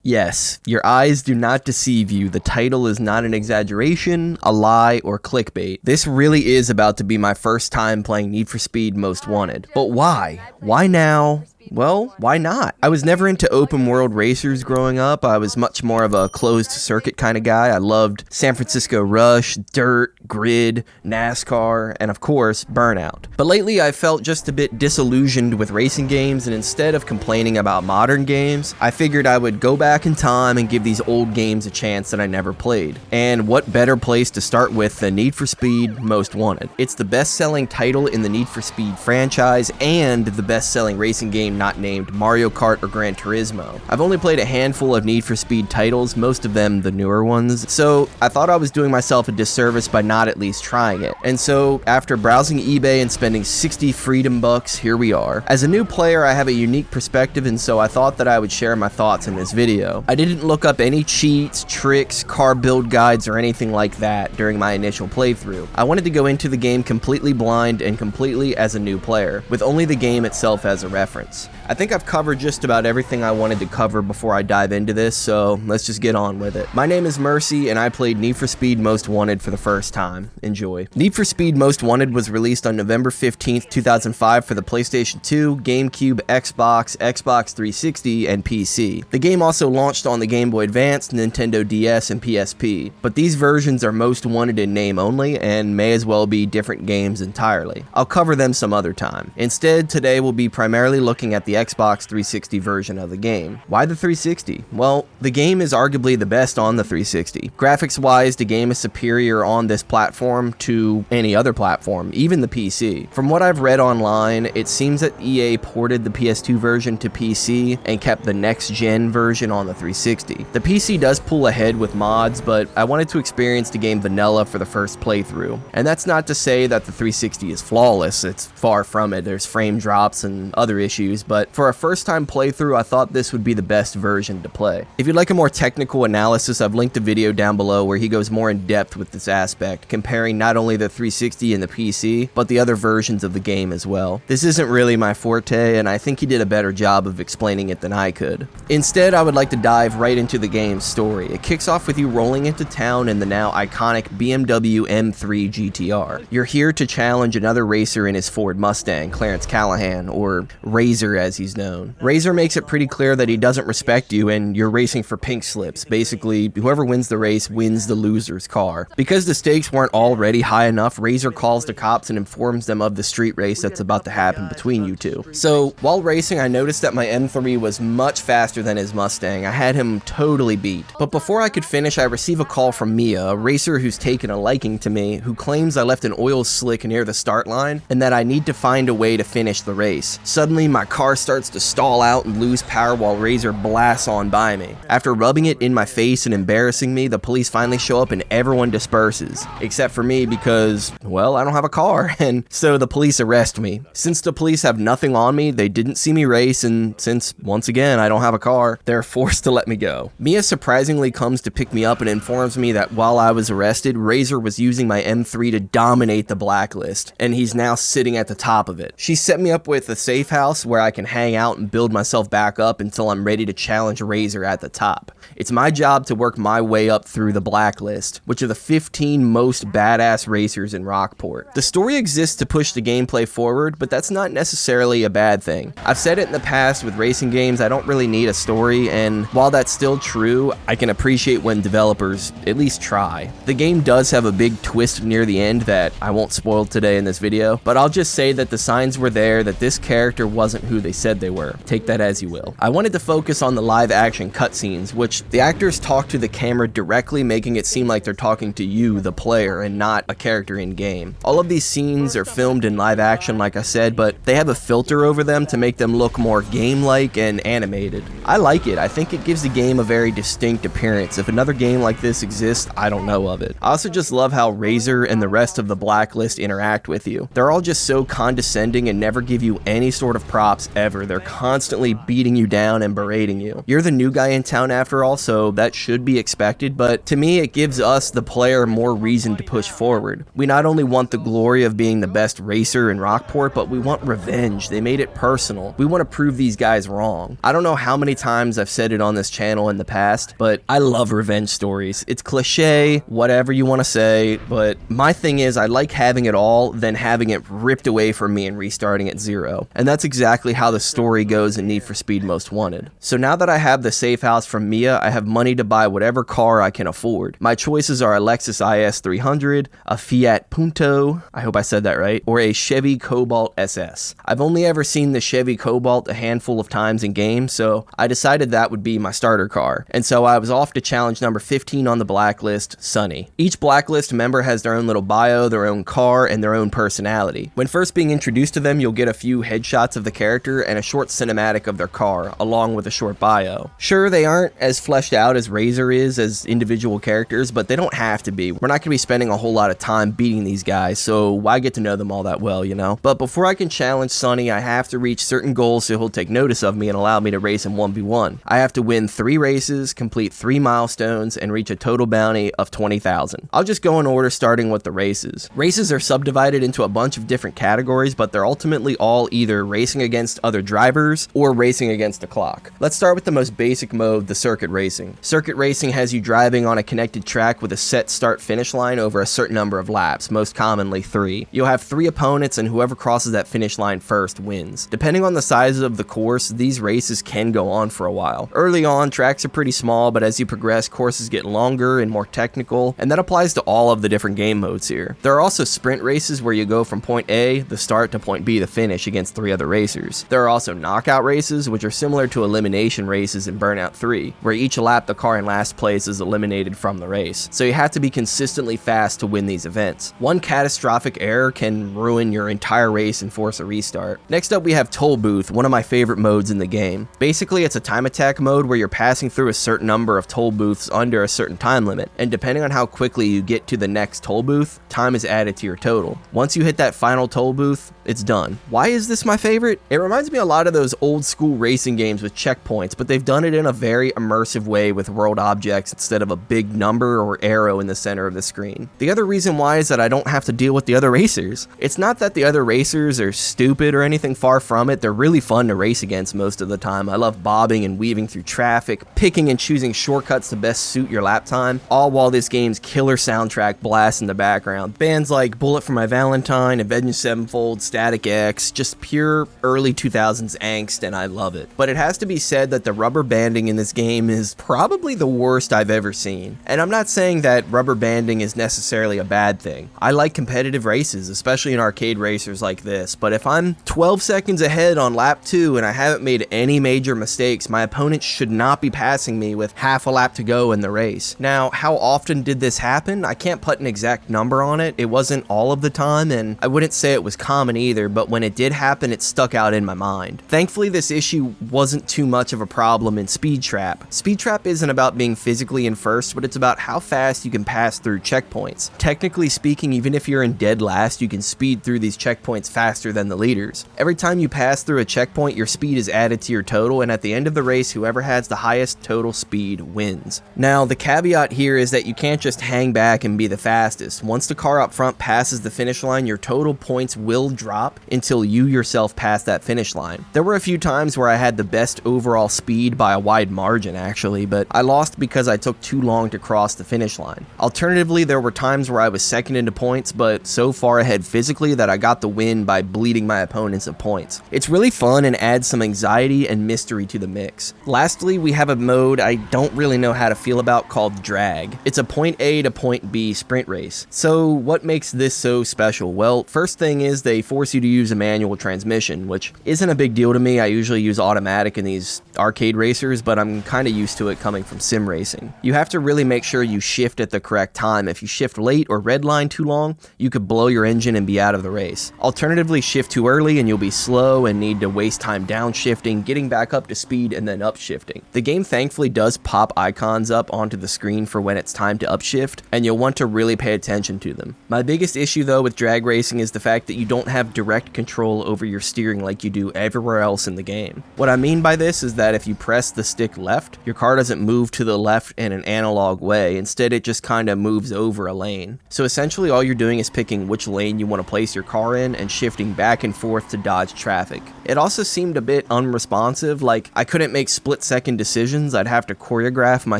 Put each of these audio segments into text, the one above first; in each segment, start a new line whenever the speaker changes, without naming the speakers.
Yes, your eyes do not deceive you. The title is not an exaggeration, a lie, or clickbait. This really is about to be my first time playing Need for Speed Most Wanted. But why? Why now? Well, why not? I was never into open world racers growing up. I was much more of a closed circuit kind of guy. I loved San Francisco Rush, Dirt, Grid, NASCAR, and of course, Burnout. But lately I felt just a bit disillusioned with racing games, and instead of complaining about modern games, I figured I would go back in time and give these old games a chance that I never played. And what better place to start with than Need for Speed Most Wanted? It's the best-selling title in the Need for Speed franchise and the best-selling racing game not named Mario Kart or Gran Turismo. I've only played a handful of Need for Speed titles, most of them the newer ones, so I thought I was doing myself a disservice by not at least trying it. And so, after browsing eBay and spending 60 freedom bucks, here we are. As a new player, I have a unique perspective, and so I thought that I would share my thoughts in this video. I didn't look up any cheats, tricks, car build guides, or anything like that during my initial playthrough. I wanted to go into the game completely blind and completely as a new player, with only the game itself as a reference. I think I've covered just about everything I wanted to cover before I dive into this, so let's just get on with it. My name is Mercy, and I played Need for Speed Most Wanted for the first time. Enjoy. Need for Speed Most Wanted was released on November 15th, 2005 for the PlayStation 2, GameCube, Xbox, Xbox 360, and PC. The game also launched on the Game Boy Advance, Nintendo DS, and PSP, but these versions are Most Wanted in name only and may as well be different games entirely. I'll cover them some other time. Instead, today we'll be primarily looking at the Xbox 360 version of the game. Why the 360? Well, the game is arguably the best on the 360. Graphics-wise, the game is superior on this platform to any other platform, even the PC. From what I've read online, it seems that EA ported the PS2 version to PC and kept the next-gen version on the 360. The PC does pull ahead with mods, but I wanted to experience the game vanilla for the first playthrough. And that's not to say that the 360 is flawless, it's far from it. There's frame drops and other issues, but for a first-time playthrough, I thought this would be the best version to play. If you'd like a more technical analysis, I've linked a video down below where he goes more in depth with this aspect, comparing not only the 360 and the PC, but the other versions of the game as well. This isn't really my forte, and I think he did a better job of explaining it than I could. Instead, I would like to dive right into the game's story. It kicks off with you rolling into town in the now iconic BMW M3 GTR. You're here to challenge another racer in his Ford Mustang, Clarence Callahan, or Razor as he's known. Razor makes it pretty clear that he doesn't respect you and you're racing for pink slips. Basically, whoever wins the race wins the loser's car. Because the stakes weren't already high enough, Razor calls the cops and informs them of the street race that's about to happen between you two. So, while racing, I noticed that my M3 was much faster than his Mustang. I had him totally beat. But before I could finish, I receive a call from Mia, a racer who's taken a liking to me, who claims I left an oil slick near the start line and that I need to find a way to finish the race. Suddenly, my car starts to stall out and lose power while Razor blasts on by me. After rubbing it in my face and embarrassing me, the police finally show up and everyone disperses. Except for me because, well, I don't have a car, and so the police arrest me. Since the police have nothing on me, they didn't see me race, and since, once again, I don't have a car, they're forced to let me go. Mia surprisingly comes to pick me up and informs me that while I was arrested, Razor was using my M3 to dominate the blacklist, and he's now sitting at the top of it. She set me up with a safe house where I can hang out and build myself back up until I'm ready to challenge Razor at the top. It's my job to work my way up through the blacklist, which are the 15 most badass racers in Rockport. The story exists to push the gameplay forward, but that's not necessarily a bad thing. I've said it in the past with racing games, I don't really need a story, and while that's still true, I can appreciate when developers at least try. The game does have a big twist near the end that I won't spoil today in this video, but I'll just say that the signs were there that this character wasn't who they said they were. Take that as you will. I wanted to focus on the live action cutscenes, which the actors talk to the camera directly, making it seem like they're talking to you, the player, and not a character in game. All of these scenes are filmed in live action, like I said, but they have a filter over them to make them look more game-like and animated. I like it. I think it gives the game a very distinct appearance. If another game like this exists, I don't know of it. I also just love how Razor and the rest of the blacklist interact with you. They're all just so condescending and never give you any sort of props ever. ever. They're constantly beating you down and berating you. You're the new guy in town after all, so that should be expected, but to me it gives us, the player, more reason to push forward. We not only want the glory of being the best racer in Rockport, but we want revenge. They made it personal. We want to prove these guys wrong. I don't know how many times I've said it on this channel in the past, but I love revenge stories. It's cliche, whatever you want to say, but my thing is I like having it all, then having it ripped away from me and restarting at zero. And that's exactly how the story goes in Need for Speed Most Wanted. So now that I have the safe house from Mia, I have money to buy whatever car I can afford. My choices are a Lexus IS 300, a Fiat Punto, I hope I said that right, or a Chevy Cobalt SS. I've only ever seen the Chevy Cobalt a handful of times in games, so I decided that would be my starter car. And so I was off to challenge number 15 on the blacklist, Sunny. Each blacklist member has their own little bio, their own car, and their own personality. When first being introduced to them, you'll get a few headshots of the character and a short cinematic of their car, along with a short bio. Sure, they aren't as fleshed out as Razor is as individual characters, but they don't have to be. We're not going to be spending a whole lot of time beating these guys, so why get to know them all that well, you know? But before I can challenge Sunny, I have to reach certain goals so he'll take notice of me and allow me to race in 1v1. I have to win 3 races, complete 3 milestones, and reach a total bounty of 20,000. I'll just go in order, starting with the races. Races are subdivided into a bunch of different categories, but they're ultimately all either racing against other drivers or racing against the clock. Let's start with the most basic mode, the circuit racing. Circuit racing has you driving on a connected track with a set start-finish line over a certain number of laps, most commonly 3. You'll have 3 opponents, and whoever crosses that finish line first wins. Depending on the size of the course, these races can go on for a while. Early on, tracks are pretty small, but as you progress, courses get longer and more technical, and that applies to all of the different game modes here. There are also sprint races where you go from point A, the start, to point B, the finish, against 3 other racers. There are also knockout races, which are similar to elimination races in Burnout 3, where each lap the car in last place is eliminated from the race. So you have to be consistently fast to win these events. One catastrophic error can ruin your entire race and force a restart. Next up, we have Toll Booth, one of my favorite modes in the game. Basically, it's a time attack mode where you're passing through a certain number of toll booths under a certain time limit, and depending on how quickly you get to the next toll booth, time is added to your total. Once you hit that final toll booth, it's done. Why is this my favorite? It reminds me a lot of those old school racing games with checkpoints, but they've done it in a very immersive way with world objects instead of a big number or arrow in the center of the screen. The other reason why is that I don't have to deal with the other racers. It's not that the other racers are stupid or anything, far from it. They're really fun to race against most of the time. I love bobbing and weaving through traffic, picking and choosing shortcuts to best suit your lap time, all while this game's killer soundtrack blasts in the background. Bands like Bullet for My Valentine, Avenged Sevenfold, Static X, just pure early 2000s angst, and I love it. But it has to be said that the rubber banding in this game is probably the worst I've ever seen. And I'm not saying that rubber banding is necessarily a bad thing. I like competitive races, especially in arcade racers like this, but if I'm 12 seconds ahead on lap 2 and I haven't made any major mistakes, my opponent should not be passing me with half a lap to go in the race. Now, how often did this happen? I can't put an exact number on it. It wasn't all of the time, and I wouldn't say it was common either, but when it did happen, it stuck out in my mind. Thankfully, this issue wasn't too much of a problem in Speed Trap. Speed Trap isn't about being physically in first, but it's about how fast you can pass through checkpoints. Technically speaking, even if you're in dead last, you can speed through these checkpoints faster than the leaders. Every time you pass through a checkpoint, your speed is added to your total, and at the end of the race, whoever has the highest total speed wins. Now, the caveat here is that you can't just hang back and be the fastest. Once the car up front passes the finish line, your total points will drop until you yourself pass that finish line. There were a few times where I had the best overall speed by a wide margin actually, but I lost because I took too long to cross the finish line. Alternatively, there were times where I was second into points, but so far ahead physically that I got the win by bleeding my opponents of points. It's really fun and adds some anxiety and mystery to the mix. Lastly, we have a mode I don't really know how to feel about called Drag. It's a point A to point B sprint race. So what makes this so special? Well, first thing is they force you to use a manual transmission, which isn't a big deal to me. I usually use automatic in these arcade racers, but I'm kind of used to it coming from sim racing. You have to really make sure you shift at the correct time. If you shift late or redline too long, you could blow your engine and be out of the race. Alternatively, shift too early and you'll be slow and need to waste time downshifting, getting back up to speed, and then upshifting. The game thankfully does pop icons up onto the screen for when it's time to upshift, and you'll want to really pay attention to them. My biggest issue though with drag racing is the fact that you don't have direct control over your steering like you do everywhere else in the game. What I mean by this is that if you press the stick left, your car doesn't move to the left in an analog way. Instead, it just kind of moves over a lane. So essentially all you're doing is picking which lane you want to place your car in and shifting back and forth to dodge traffic. It also seemed a bit unresponsive, like I couldn't make split-second decisions. I'd have to choreograph my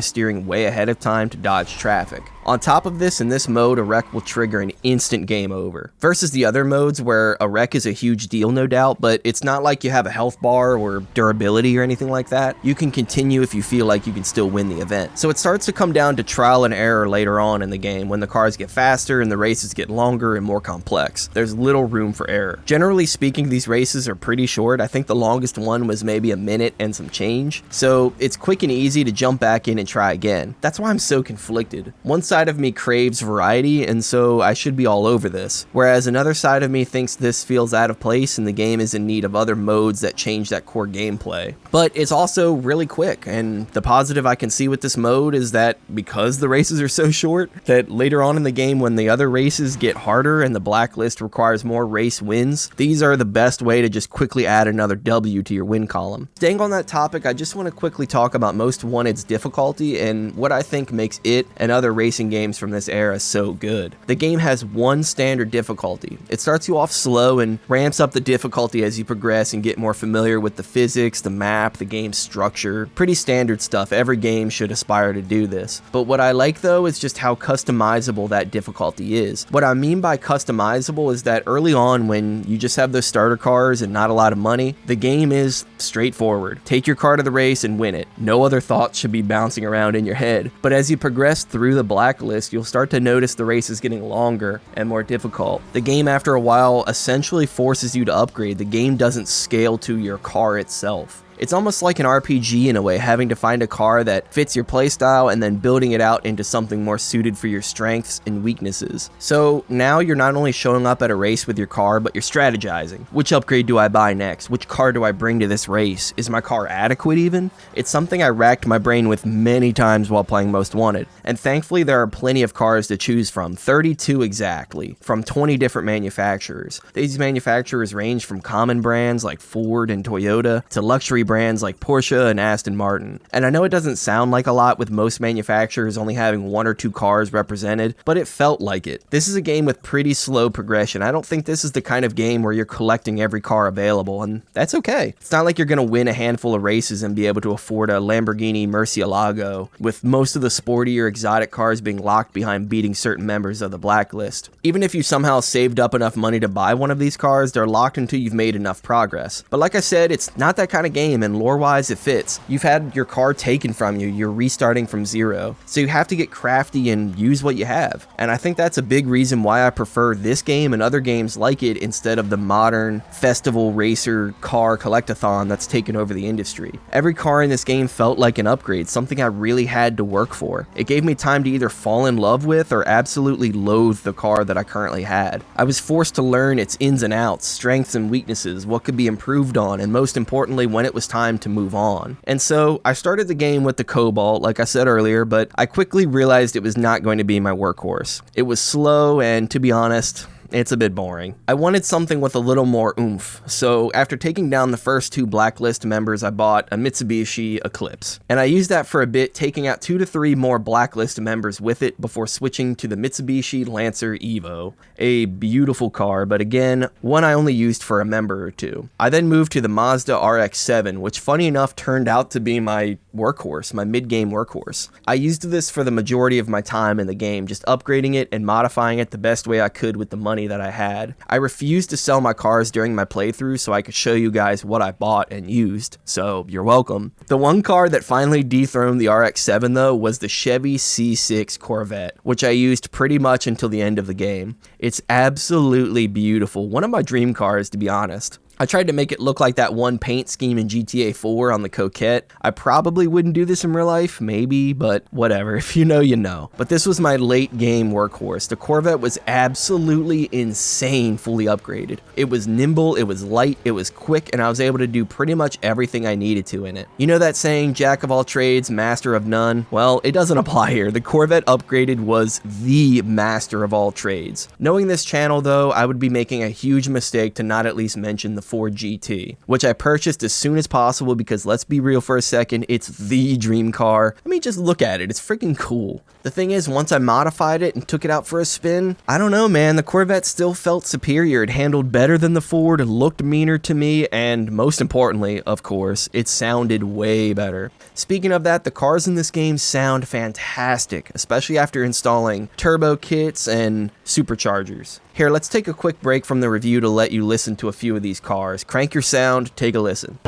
steering way ahead of time to dodge traffic. On top of this, in this mode, a wreck will trigger an instant game over. Versus the other modes where a wreck is a huge deal, no doubt, but it's not like you have a health bar or durability or anything like that. You can continue if you feel like you can still win the event. So it starts to come down to trial and error later on in the game when the cars get faster and the races get longer and more complex. There's little room for error. Generally speaking, these races are pretty short. I think the longest one was maybe a minute and some change. So it's quick and easy to jump back in and try again. That's why I'm so conflicted. One side of me craves variety, and so I should be all over this, whereas another side of me thinks this feels out of place and the game is in need of other modes that change that core gameplay. But it's also really quick, and the positive I can see with this mode is that because the races are so short, that later on in the game when the other races get harder and the blacklist requires more race wins, these are the best way to just quickly add another W to your win column. Staying on that topic, I just want to quickly talk about Most Wanted's difficulty and what I think makes it and other racing games from this era so good. The game has one standard difficulty. It starts you off slow and ramps up the difficulty as you progress and get more familiar with the physics, the map, the game's structure. Pretty standard stuff. Every game should aspire to do this. But what I like though is just how customizable that difficulty is. What I mean by customizable is that early on when you just have those starter cars and not a lot of money, the game is straightforward. Take your car to the race and win it. No other thoughts should be bouncing around in your head. But as you progress through the blacklist, you'll start to notice the race is getting longer and more difficult. The game after a while essentially forces you to upgrade. The game doesn't scale to your car itself. It's almost like an RPG in a way, having to find a car that fits your playstyle and then building it out into something more suited for your strengths and weaknesses. So now you're not only showing up at a race with your car, but you're strategizing. Which upgrade do I buy next? Which car do I bring to this race? Is my car adequate even? It's something I racked my brain with many times while playing Most Wanted. And thankfully there are plenty of cars to choose from, 32 exactly, from 20 different manufacturers. These manufacturers range from common brands like Ford and Toyota to luxury brands like Porsche and Aston Martin. And I know it doesn't sound like a lot with most manufacturers only having one or two cars represented, but it felt like it. This is a game with pretty slow progression. I don't think this is the kind of game where you're collecting every car available, and that's okay. It's not like you're going to win a handful of races and be able to afford a Lamborghini Murcielago, with most of the sportier exotic cars being locked behind beating certain members of the blacklist. Even if you somehow saved up enough money to buy one of these cars, they're locked until you've made enough progress. But like I said, it's not that kind of game, and lore-wise it fits. You've had your car taken from you, you're restarting from zero, so you have to get crafty and use what you have. And I think that's a big reason why I prefer this game and other games like it instead of the modern festival racer car collectathon that's taken over the industry. Every car in this game felt like an upgrade, something I really had to work for. It gave me time to either fall in love with or absolutely loathe the car that I currently had. I was forced to learn its ins and outs, strengths and weaknesses, what could be improved on, and most importantly, when it was time to move on. And so I started the game with the Cobalt, like I said earlier, but I quickly realized it was not going to be my workhorse. It was slow, and to be honest, it's a bit boring. I wanted something with a little more oomph, so after taking down the first two blacklist members, I bought a Mitsubishi Eclipse. And I used that for a bit, taking out 2 to 3 more blacklist members with it before switching to the Mitsubishi Lancer Evo. A beautiful car, but again, one I only used for a member or two. I then moved to the Mazda RX-7, which funny enough turned out to be my workhorse, my mid-game workhorse. I used this for the majority of my time in the game, just upgrading it and modifying it the best way I could with the money that I had. I refused to sell my cars during my playthrough so I could show you guys what I bought and used, so you're welcome. The one car that finally dethroned the RX-7 though was the Chevy C6 Corvette, which I used pretty much until the end of the game. It's absolutely beautiful, one of my dream cars to be honest. I tried to make it look like that one paint scheme in GTA 4 on the Coquette. I probably wouldn't do this in real life, maybe, but whatever. If you know, you know. But this was my late game workhorse. The Corvette was absolutely insane fully upgraded. It was nimble, it was light, it was quick, and I was able to do pretty much everything I needed to in it. You know that saying, jack of all trades, master of none? Well, it doesn't apply here. The Corvette upgraded was the master of all trades. Knowing this channel though, I would be making a huge mistake to not at least mention the Ford GT, which I purchased as soon as possible because let's be real for a second, it's the dream car. I mean, just look at it, it's freaking cool. The thing is, once I modified it and took it out for a spin, I don't know, man, the Corvette still felt superior. It handled better than the Ford, looked meaner to me, and most importantly, of course, it sounded way better. Speaking of that, the cars in this game sound fantastic, especially after installing turbo kits and superchargers. Here, let's take a quick break from the review to let you listen to a few of these cars. Crank your sound, take a listen.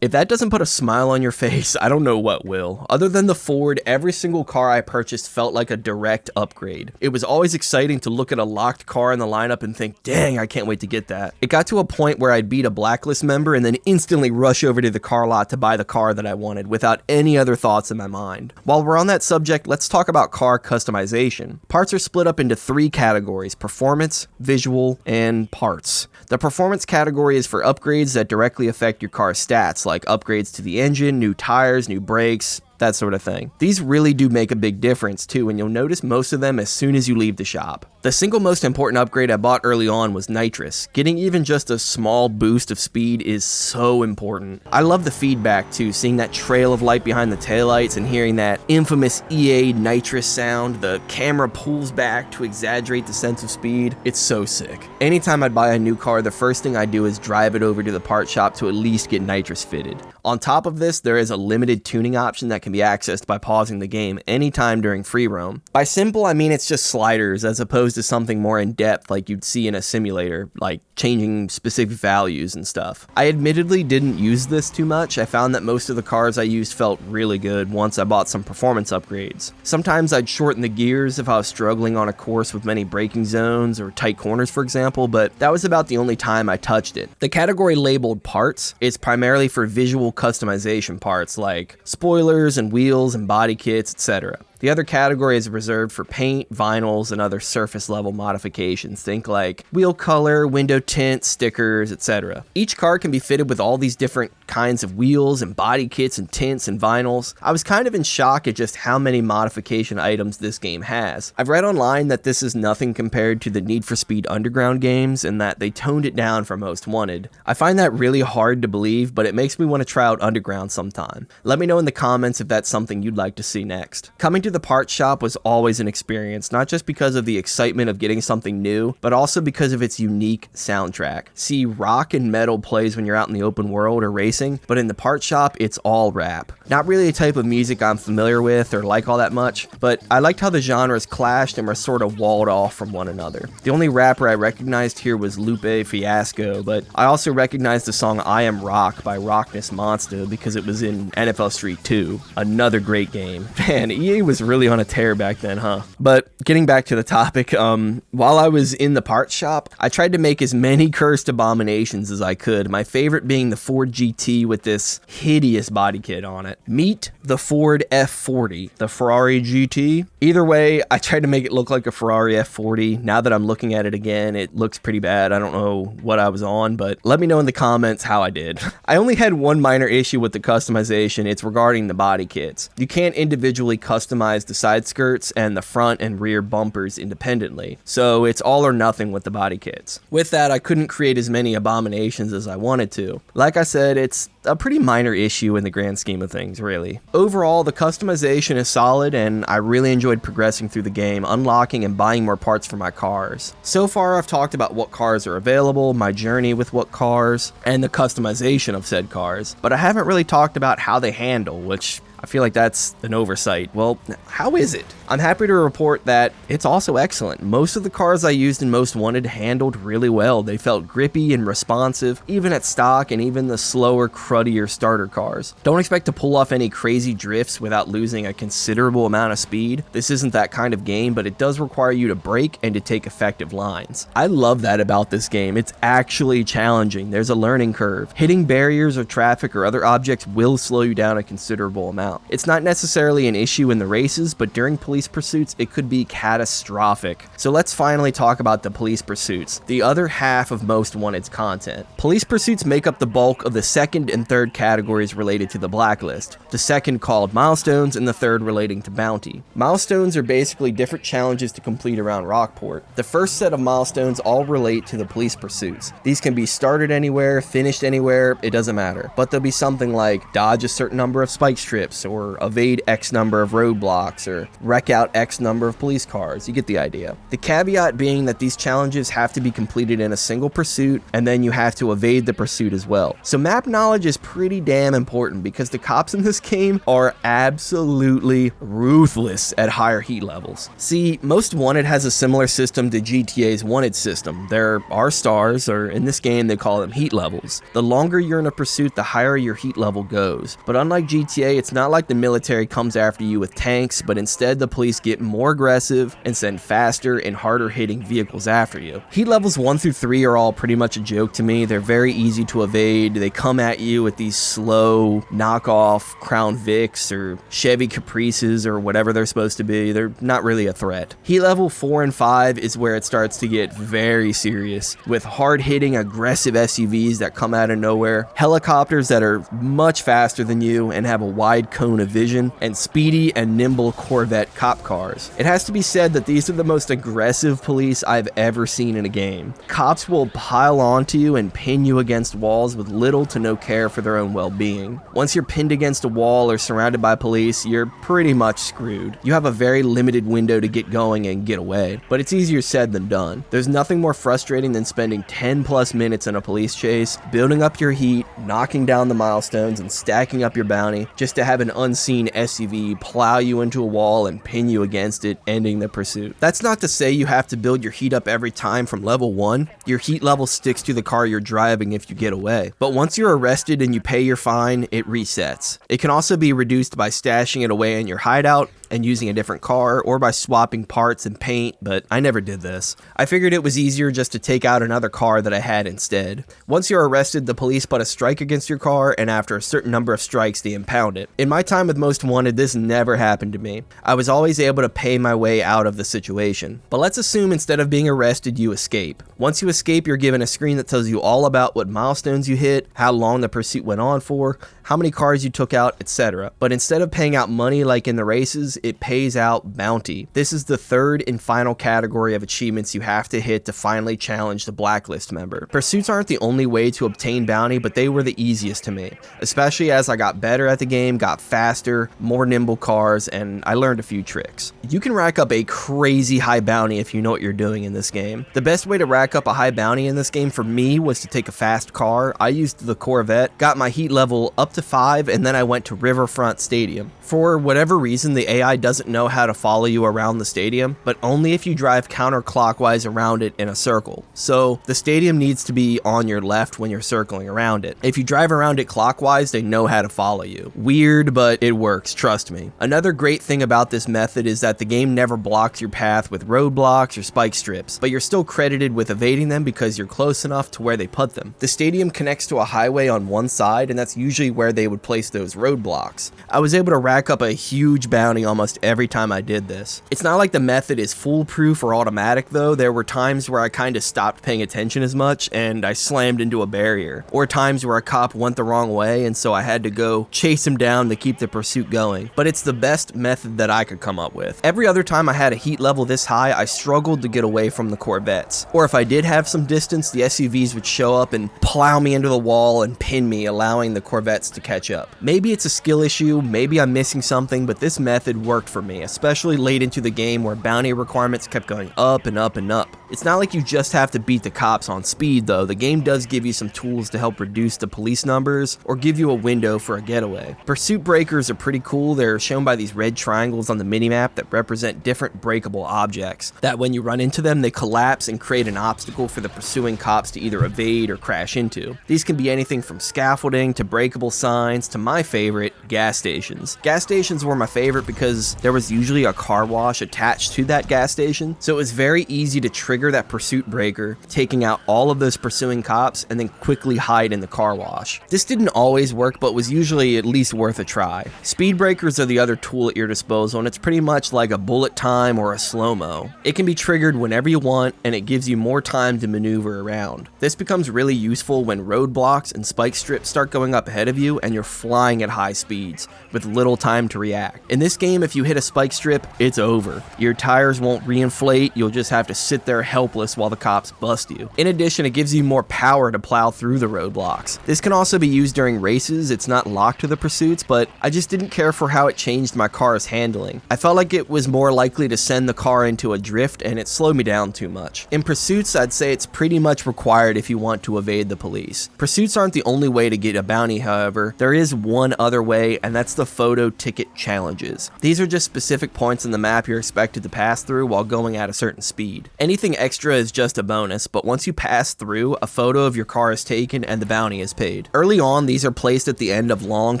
If that doesn't put a smile on your face, I don't know what will. Other than the Ford, every single car I purchased felt like a direct upgrade. It was always exciting to look at a locked car in the lineup and think, dang, I can't wait to get that. It got to a point where I'd beat a blacklist member and then instantly rush over to the car lot to buy the car that I wanted without any other thoughts in my mind. While we're on that subject, let's talk about car customization. Parts are split up into 3 categories: performance, visual, and parts. The performance category is for upgrades that directly affect your car's stats, like upgrades to the engine, new tires, new brakes, that sort of thing. These really do make a big difference too, and you'll notice most of them as soon as you leave the shop. The single most important upgrade I bought early on was nitrous. Getting even just a small boost of speed is so important. I love the feedback too, seeing that trail of light behind the taillights and hearing that infamous EA nitrous sound. The camera pulls back to exaggerate the sense of speed. It's so sick. Anytime I buy a new car, the first thing I do is drive it over to the part shop to at least get nitrous fitted. On top of this, there is a limited tuning option that can be accessed by pausing the game anytime during free roam. By simple, I mean it's just sliders as opposed to something more in depth like you'd see in a simulator, like changing specific values and stuff. I admittedly didn't use this too much. I found that most of the cars I used felt really good once I bought some performance upgrades. Sometimes I'd shorten the gears if I was struggling on a course with many braking zones or tight corners, for example, but that was about the only time I touched it. The category labeled parts is primarily for visual customization parts like spoilers and wheels and body kits, etc. The other category is reserved for paint, vinyls, and other surface level modifications. Think like wheel color, window tint, stickers, etc. Each car can be fitted with all these different kinds of wheels and body kits and tints and vinyls. I was kind of in shock at just how many modification items this game has. I've read online that this is nothing compared to the Need for Speed Underground games and that they toned it down for Most Wanted. I find that really hard to believe, but it makes me want to try out Underground sometime. Let me know in the comments if that's something you'd like to see next. Coming to the parts shop was always an experience, not just because of the excitement of getting something new, but also because of its unique soundtrack. See, rock and metal plays when you're out in the open world or racing, but in the parts shop, it's all rap. Not really a type of music I'm familiar with or like all that much, but I liked how the genres clashed and were sort of walled off from one another. The only rapper I recognized here was Lupe Fiasco, but I also recognized the song I Am Rock by Rockness Monster because it was in NFL Street 2. Another great game. Man, EA was really on a tear back then, huh? But getting back to the topic, while I was in the parts shop, I tried to make as many cursed abominations as I could, my favorite being the Ford GT with this hideous body kit on it. Meet the Ford F40, the Ferrari GT. Either way, I tried to make it look like a Ferrari F40. Now that I'm looking at it again, it looks pretty bad. I don't know what I was on, but let me know in the comments how I did. I only had one minor issue with the customization. It's regarding the body kits. You can't individually customize the side skirts and the front and rear bumpers independently, so it's all or nothing with the body kits. With that, I couldn't create as many abominations as I wanted to. Like I said, it's a pretty minor issue in the grand scheme of things, really. Overall, the customization is solid, and I really enjoyed progressing through the game, unlocking and buying more parts for my cars. So far, I've talked about what cars are available, my journey with what cars, and the customization of said cars, but I haven't really talked about how they handle, which I I feel like that's an oversight. Well, how is it? I'm happy to report that it's also excellent. Most of the cars I used in Most Wanted handled really well. They felt grippy and responsive, even at stock and even the slower, cruddier starter cars. Don't expect to pull off any crazy drifts without losing a considerable amount of speed. This isn't that kind of game, but it does require you to brake and to take effective lines. I love that about this game. It's actually challenging. There's a learning curve. Hitting barriers or traffic or other objects will slow you down a considerable amount. It's not necessarily an issue in the races, but during police pursuits, it could be catastrophic. So let's finally talk about the police pursuits, the other half of Most Wanted's content. Police pursuits make up the bulk of the second and third categories related to the blacklist, the second called milestones and the third relating to bounty. Milestones are basically different challenges to complete around Rockport. The first set of milestones all relate to the police pursuits. These can be started anywhere, finished anywhere, it doesn't matter. But there'll be something like dodge a certain number of spike strips, or evade X number of roadblocks, or wreck out X number of police cars. You get the idea. The caveat being that these challenges have to be completed in a single pursuit, and then you have to evade the pursuit as well. So map knowledge is pretty damn important because the cops in this game are absolutely ruthless at higher heat levels. See, Most Wanted has a similar system to GTA's Wanted system. There are stars, or in this game they call them heat levels. The longer you're in a pursuit, the higher your heat level goes. But unlike GTA, it's not like the military comes after you with tanks, but instead the police get more aggressive and send faster and harder hitting vehicles after you. Heat levels 1 through 3 are all pretty much a joke to me. They're very easy to evade. They come at you with these slow knockoff Crown Vics or Chevy Caprices or whatever they're supposed to be. They're not really a threat. Heat level 4 and 5 is where it starts to get very serious, with hard-hitting aggressive SUVs that come out of nowhere, helicopters that are much faster than you and have a wide cone of vision, and speedy and nimble Corvette cop cars. It has to be said that these are the most aggressive police I've ever seen in a game. Cops will pile onto you and pin you against walls with little to no care for their own well-being. Once you're pinned against a wall or surrounded by police, you're pretty much screwed. You have a very limited window to get going and get away, but it's easier said than done. There's nothing more frustrating than spending 10 plus minutes in a police chase, building up your heat, knocking down the milestones, and stacking up your bounty, just to have an unseen SUV plow you into a wall and pin you against it, ending the pursuit. That's not to say you have to build your heat up every time from level 1. Your heat level sticks to the car you're driving if you get away. But once you're arrested and you pay your fine, it resets. It can also be reduced by stashing it away in your hideout and using a different car, or by swapping parts and paint, but I never did this. I figured it was easier just to take out another car that I had instead. Once you're arrested, the police put a strike against your car, and after a certain number of strikes, they impound it. In my time with Most Wanted, this never happened to me. I was always able to pay my way out of the situation. But let's assume instead of being arrested, you escape. Once you escape, you're given a screen that tells you all about what milestones you hit, how long the pursuit went on for, how many cars you took out, etc. But instead of paying out money like in the races, it pays out bounty. This is the third and final category of achievements you have to hit to finally challenge the blacklist member. Pursuits aren't the only way to obtain bounty, but they were the easiest to me, especially as I got better at the game, got faster, more nimble cars, and I learned a few tricks. You can rack up a crazy high bounty if you know what you're doing in this game. The best way to rack up a high bounty in this game for me was to take a fast car. I used the Corvette, got my heat level up to 5, and then I went to Riverfront Stadium. For whatever reason, the AI doesn't know how to follow you around the stadium, but only if you drive counterclockwise around it in a circle. So the stadium needs to be on your left when you're circling around it. If you drive around it clockwise, they know how to follow you. Weird, but it works, trust me. Another great thing about this method is that the game never blocks your path with roadblocks or spike strips, but you're still credited with evading them because you're close enough to where they put them. The stadium connects to a highway on one side, and that's usually where they would place those roadblocks. I was able to rack up a huge bounty almost every time I did this. It's not like the method is foolproof or automatic though. There were times where I kind of stopped paying attention as much and I slammed into a barrier, or times where a cop went the wrong way and so I had to go chase him down to keep the pursuit going. But it's the best method that I could come up with. Every other time I had a heat level this high, I struggled to get away from the Corvettes. Or if I did have some distance, the SUVs would show up and plow me into the wall and pin me, allowing the Corvettes to catch up. Maybe it's a skill issue, maybe I'm missing something, but this method worked for me, especially late into the game where bounty requirements kept going up and up and up. It's not like you just have to beat the cops on speed though. The game does give you some tools to help reduce the police numbers or give you a window for a getaway. Pursuit breakers are pretty cool. They're shown by these red triangles on the minimap that represent different breakable objects, that when you run into them they collapse and create an obstacle for the pursuing cops to either evade or crash into. These can be anything from scaffolding to breakable signs to my favorite, gas stations. Gas stations were my favorite because there was usually a car wash attached to that gas station, so it was very easy to trigger that pursuit breaker, taking out all of those pursuing cops and then quickly hide in the car wash. This didn't always work, but was usually at least worth a try. Speed breakers are the other tool at your disposal, and it's pretty much like a bullet time or a slow-mo. It can be triggered whenever you want, and it gives you more time to maneuver around. This becomes really useful when roadblocks and spike strips start going up ahead of you and you're flying at high speeds with little time to react. In this game, if you hit a spike strip, it's over. Your tires won't reinflate, you'll just have to sit there helpless while the cops bust you. In addition, it gives you more power to plow through the roadblocks. This can also be used during races. It's not locked to the pursuits, but I just didn't care for how it changed my car's handling. I felt like it was more likely to send the car into a drift, and it slowed me down too much. In pursuits, I'd say it's pretty much required if you want to evade the police. Pursuits aren't the only way to get a bounty, however. There is one other way, and that's the photo ticket challenges. These are just specific points in the map you're expected to pass through while going at a certain speed. Anything extra is just a bonus, but once you pass through, a photo of your car is taken and the bounty is paid. Early on, these are placed at the end of long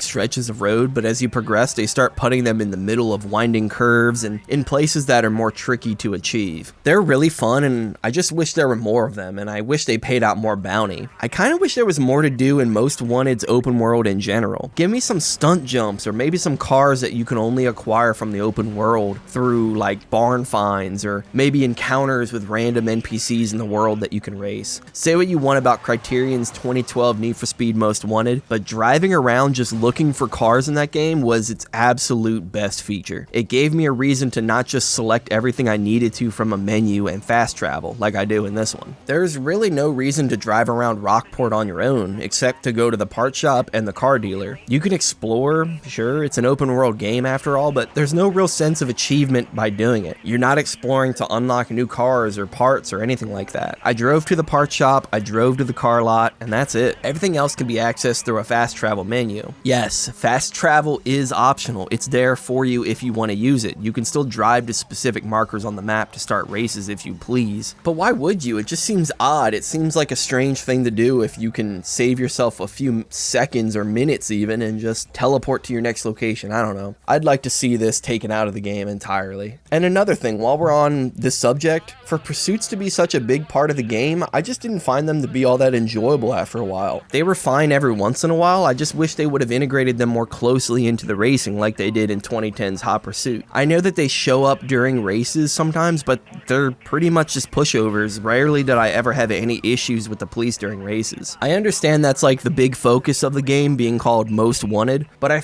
stretches of road, but as you progress, they start putting them in the middle of winding curves and in places that are more tricky to achieve. They're really fun, and I just wish there were more of them, and I wish they paid out more bounty. I kind of wish there was more to do in Most Wanted's open world in general. Give me some stunt jumps, or maybe some cars that you can only acquire from the open world through like barn finds, or maybe encounters with random NPCs in the world that you can race. Say what you want about Criterion's 2012 Need for Speed Most Wanted, but driving around just looking for cars in that game was its absolute best feature. It gave me a reason to not just select everything I needed to from a menu and fast travel like I do in this one. There's really no reason to drive around Rockport on your own except to go to the part shop and the car dealer. You can explore, sure, it's an open world game after all, but there's no real sense of achievement by doing it. You're not exploring to unlock new cars or parts or anything like that. I drove to the part shop, I drove to the car lot, and that's it. Everything else can be accessed through a fast travel menu. Yes, fast travel is optional. It's there for you if you want to use it. You can still drive to specific markers on the map to start races if you please. But why would you? It just seems odd. It seems like a strange thing to do if you can save yourself a few seconds or minutes even and just teleport to your next location. I don't know. I'd like to see this taken out of the game entirely. And another thing, while we're on this subject, for pursuits to be such a big part of the game, I just didn't find them to be all that enjoyable after a while. They were fine every once in a while. I just wish they would have integrated them more closely into the racing like they did in 2010's Hot Pursuit. I know that they show up during races sometimes, but they're pretty much just pushovers. Rarely did I ever have any issues with the police during races. I understand that's like the big focus of the game being called Most Wanted, but I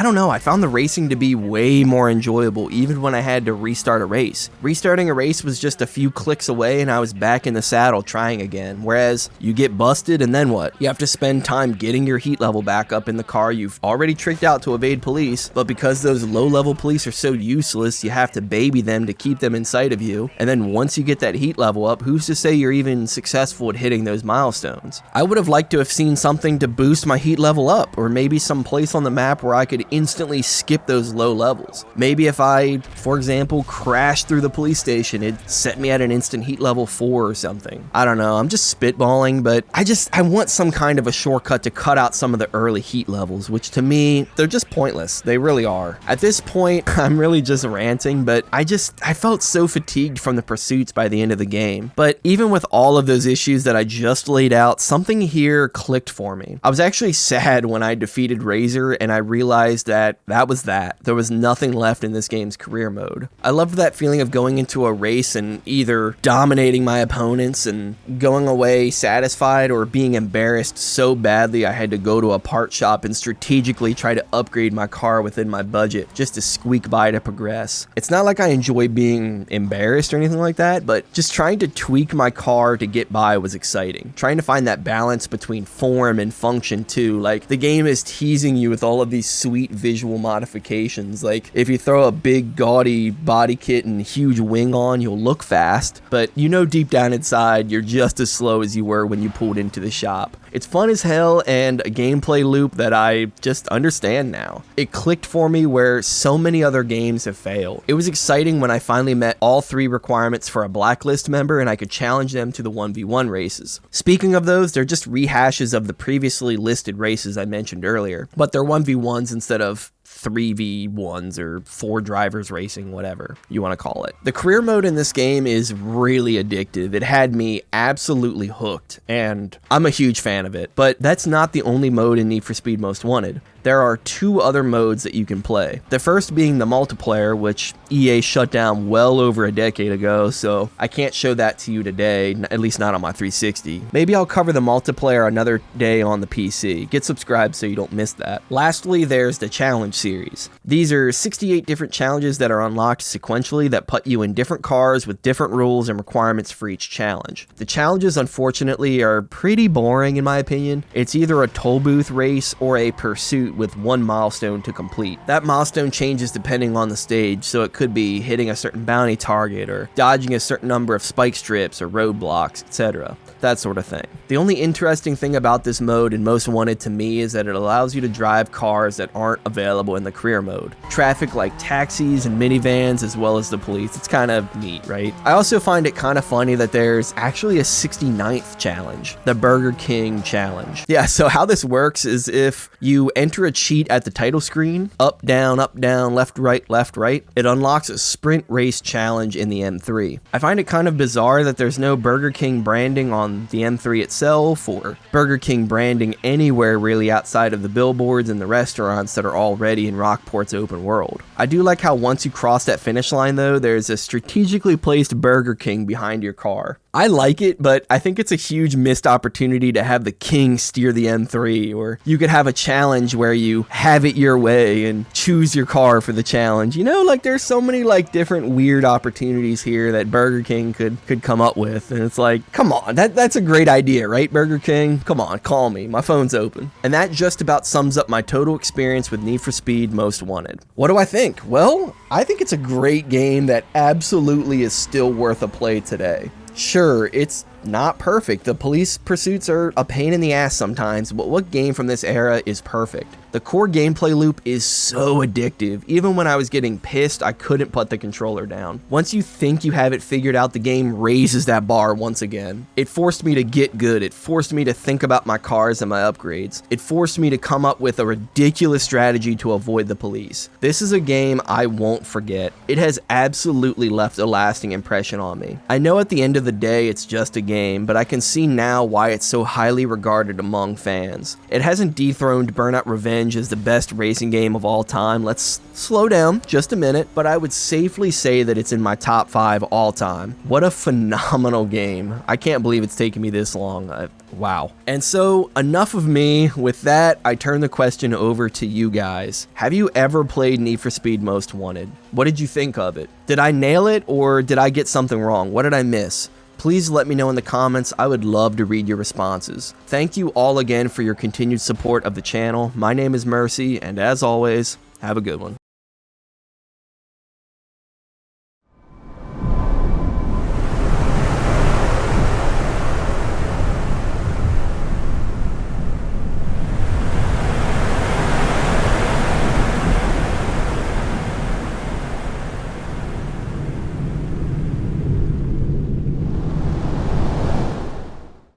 don't know, I found the racing to be way more enjoyable even when I had to restart a race. Restarting a race was just a few clicks away and I was back in the saddle trying again, whereas you get busted and then what? You have to spend time getting your heat level back up in the car you've already tricked out to evade police, but because those low-level police are so useless, you have to baby them to keep them in sight of you, and then once you get that heat level up, who's to say you're even successful at hitting those milestones? I would have liked to have seen something to boost my heat level up, or maybe some place on the map where I could instantly skip those low levels. Maybe if I, for example, crashed through the police station, it'd set me at an instant heat level 4 or something. I don't know, I'm just spitballing, but I want some kind of a shortcut to cut out some of the early heat levels, which to me, they're just pointless. They really are. At this point, I'm really just ranting, but I felt so fatigued from the pursuits by the end of the game. But even with all of those issues that I just laid out, something here clicked for me. I was actually sad when I defeated Razor and I realized that was that. There was nothing left in this game's career mode. I loved that feeling of going into a race and either dominating my opponents and going away satisfied or being embarrassed so badly I had to go to a part shop and strategically try to upgrade my car within my budget just to squeak by to progress. It's not like I enjoy being embarrassed or anything like that, but just trying to tweak my car to get by was exciting. Trying to find that balance between form and function too. Like, the game is teasing you with all of these sweet visual modifications. Like, if you throw a big gaudy body kit and huge wing on, you'll look fast. fast, but you know deep down inside you're just as slow as you were when you pulled into the shop. It's fun as hell and a gameplay loop that I just understand now. It clicked for me where so many other games have failed. It was exciting when I finally met all 3 requirements for a blacklist member and I could challenge them to the 1v1 races. Speaking of those, they're just rehashes of the previously listed races I mentioned earlier, but they're 1v1s instead of 3v1s or 4 drivers racing, whatever you want to call it. The career mode in this game is really addictive. It had me absolutely hooked, and I'm a huge fan of it. But that's not the only mode in Need for Speed Most Wanted. There are 2 other modes that you can play. The first being the multiplayer, which EA shut down well over a decade ago, so I can't show that to you today, at least not on my 360. Maybe I'll cover the multiplayer another day on the PC. Get subscribed so you don't miss that. Lastly, there's the challenge series. These are 68 different challenges that are unlocked sequentially that put you in different cars with different rules and requirements for each challenge. The challenges, unfortunately, are pretty boring in my opinion. It's either a toll booth race or a pursuit with 1 milestone to complete. That milestone changes depending on the stage, so it could be hitting a certain bounty target or dodging a certain number of spike strips or roadblocks, etc. That sort of thing. The only interesting thing about this mode in Most Wanted to me is that it allows you to drive cars that aren't available in the career mode. Traffic like taxis and minivans as well as the police. It's kind of neat, right? I also find it kind of funny that there's actually a 69th challenge, the Burger King challenge. Yeah, so how this works is if you enter a cheat at the title screen, up, down, left, right, it unlocks a sprint race challenge in the M3. I find it kind of bizarre that there's no Burger King branding on the M3 itself or Burger King branding anywhere really outside of the billboards and the restaurants that are already in Rockport's open world. I do like how once you cross that finish line though, there's a strategically placed Burger King behind your car. I like it, but I think it's a huge missed opportunity to have the king steer the M3, or you could have a challenge where you have it your way and choose your car for the challenge. You know, like there's so many like different weird opportunities here that Burger King could come up with, and it's like, come on, that's a great idea, right, Burger King? Come on, call me, my phone's open. And that just about sums up my total experience with Need for Speed Most Wanted. What do I think? Well, I think it's a great game that absolutely is still worth a play today. Sure, it's not perfect. The police pursuits are a pain in the ass sometimes, but what game from this era is perfect? The core gameplay loop is so addictive. Even when I was getting pissed, I couldn't put the controller down. Once you think you have it figured out, the game raises that bar once again. It forced me to get good. It forced me to think about my cars and my upgrades. It forced me to come up with a ridiculous strategy to avoid the police. This is a game I won't forget. It has absolutely left a lasting impression on me. I know at the end of the day it's just a game, but I can see now why it's so highly regarded among fans. It hasn't dethroned Burnout Revenge as the best racing game of all time. Let's slow down just a minute, but I would safely say that it's in my top 5 all time. What a phenomenal game. I can't believe it's taken me this long. Wow. And so enough of me. With that, I turn the question over to you guys. Have you ever played Need for Speed Most Wanted? What did you think of it? Did I nail it or did I get something wrong? What did I miss? Please let me know in the comments. I would love to read your responses. Thank you all again for your continued support of the channel. My name is Mercy, and as always, have a good one.